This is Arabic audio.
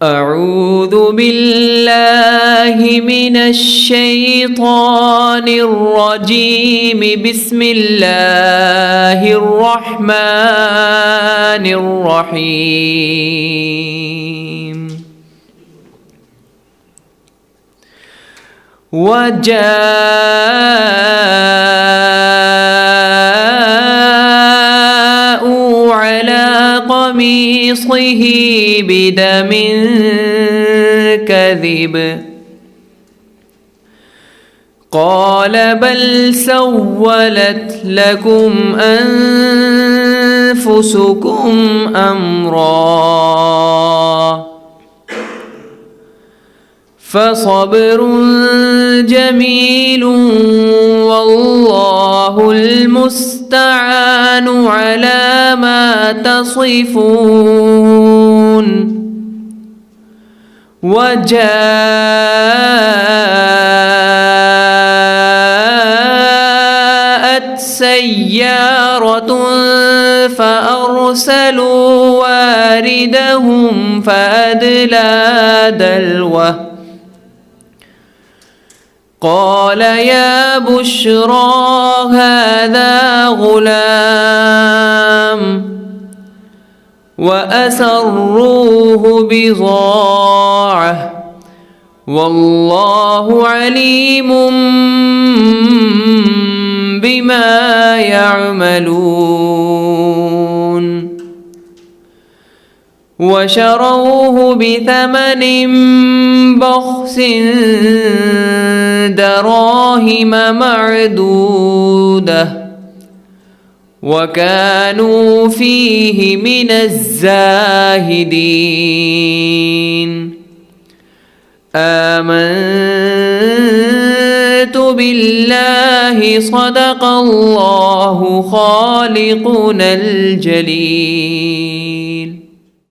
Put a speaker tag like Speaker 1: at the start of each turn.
Speaker 1: أعوذ بالله من الشيطان الرجيم. بسم الله الرحمن الرحيم. وجاءوا على قميصه بدم كذب قال بل سولت لكم أنفسكم أمرا فصبر جميل والله المستعان على ما تصفون. وجاءت سيارة فأرسلوا واردهم فأدلى دلوه قال يا بشرى هذا غلام وأسروه بضاعة والله عليم بما يعملون. وشروه بثمن بخس دراهم معدودة وكانوا فيه من الزاهدين. آمنت بالله صدق الله خالقنا الجليل.